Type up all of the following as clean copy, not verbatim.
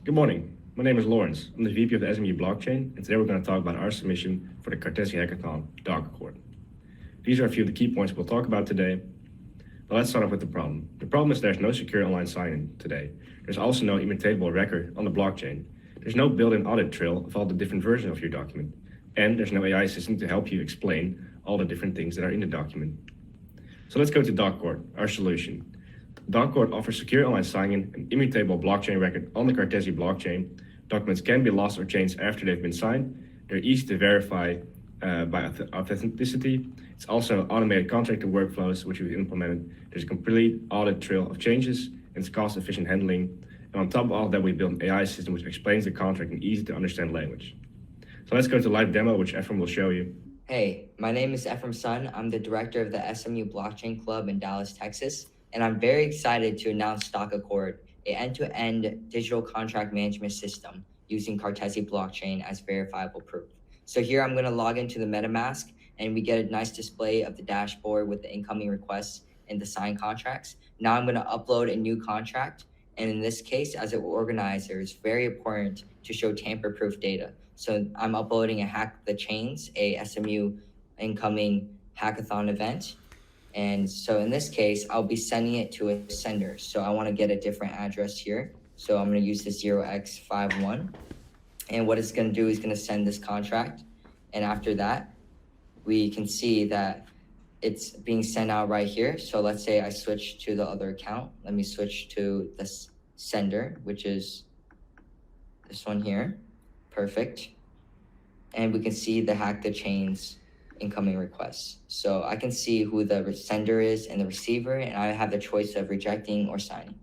Good morning. My name is Lawrence. I'm the VP of the SMU blockchain, and today we're going to talk about our submission for the Cartesi Hackathon DocAccord. These are a few of the key points we'll talk about today. But let's start off with the problem. The problem is there's no secure online sign-in today. There's also no immutable record on the blockchain. There's no built-in audit trail of all the different versions of your document. And there's no AI system to help you explain all the different things that are in the document. So let's go to DocAccord, our solution. DocAccord offers secure online sign-in and immutable blockchain record on the Cartesi blockchain. Documents can be lost or changed after they've been signed. They're easy to verify by authenticity. It's also automated contractor workflows, which we've implemented. There's a complete audit trail of changes, and it's cost-efficient handling. And on top of all that, we built an AI system which explains the contract in easy-to-understand language. So let's go to live demo, which Ephraim will show you. Hey, my name is Ephraim Sun. I'm the director of the SMU Blockchain Club in Dallas, Texas, and I'm very excited to announce DocAccord, an end-to-end digital contract management system using Cartesi blockchain as verifiable proof. So here I'm going to log into the MetaMask, and we get a nice display of the dashboard with the incoming requests and the signed contracts. Now I'm going to upload a new contract, and in this case, as an organizer, it's very important to show tamper-proof data. So I'm uploading a Hack the Chains, a SMU incoming hackathon event. And so in this case, I'll be sending it to a sender. So I want to get a different address here. So I'm going to use the 0x51. And what it's going to do is going to send this contract. And after that, we can see that it's being sent out right here. So let's say I switch to the other account. Let me switch to the sender, which is this one here. Perfect. And we can see the Hack the Chains incoming requests. So I can see who the sender is and the receiver, and I have the choice of rejecting or signing.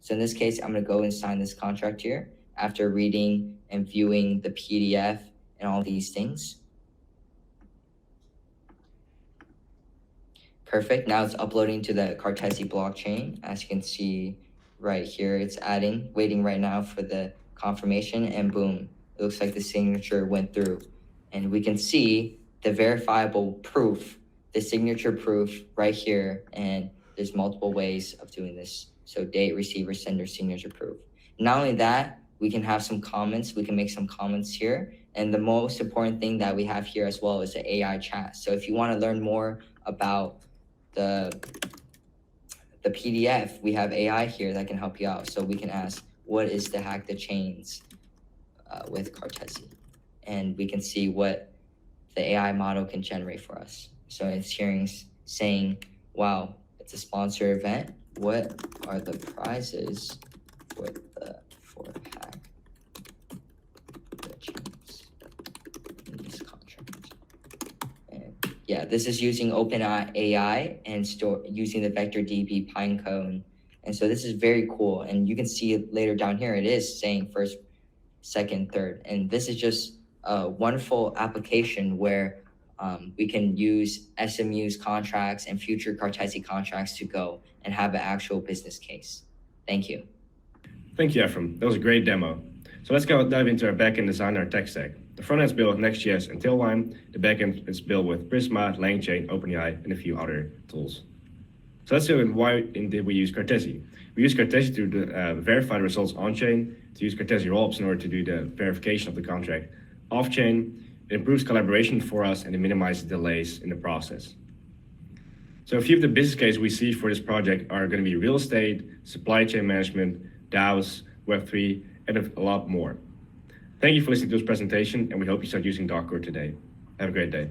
So in this case, I'm going to go and sign this contract here after reading and viewing the PDF and all these things. Perfect. Now it's uploading to the Cartesi blockchain. As you can see right here, it's waiting right now for the confirmation, and boom, it looks like the signature went through. And we can see the verifiable proof, the signature proof right here, and there's multiple ways of doing this. So date, receiver, sender, signature proof. Not only that, we can have some comments. We can make some comments here. And the most important thing that we have here as well is the AI chat. So if you want to learn more about the PDF, we have AI here that can help you out. So we can ask, what is the Hack the Chains with Cartesi? And we can see what the AI model can generate for us. So it's saying, wow, it's a sponsor event. What are the prizes for Hack the Chains in this contract? And yeah, this is using OpenAI and using the vector DB pinecone. And so this is very cool. And you can see it later down here, it is saying first, second, third. And this is just a wonderful application where we can use SMU's contracts and future Cartesi contracts to go and have an actual business case. Thank you. Thank you, Ephraim. That was a great demo. So let's go dive into our backend design, our tech stack. The front end is built with Next.js and Tailwind. The backend is built with Prisma, LangChain, OpenAI, and a few other tools. So let's see why did we use Cartesi. We use Cartesi to verify the results on-chain, to use Cartesi Rollups in order to do the verification of the contract off-chain. It improves collaboration for us and it minimizes delays in the process. So a few of the business cases we see for this project are going to be real estate, supply chain management, DAOs, Web3, and a lot more. Thank you for listening to this presentation, and we hope you start using DocAccord today. Have a great day.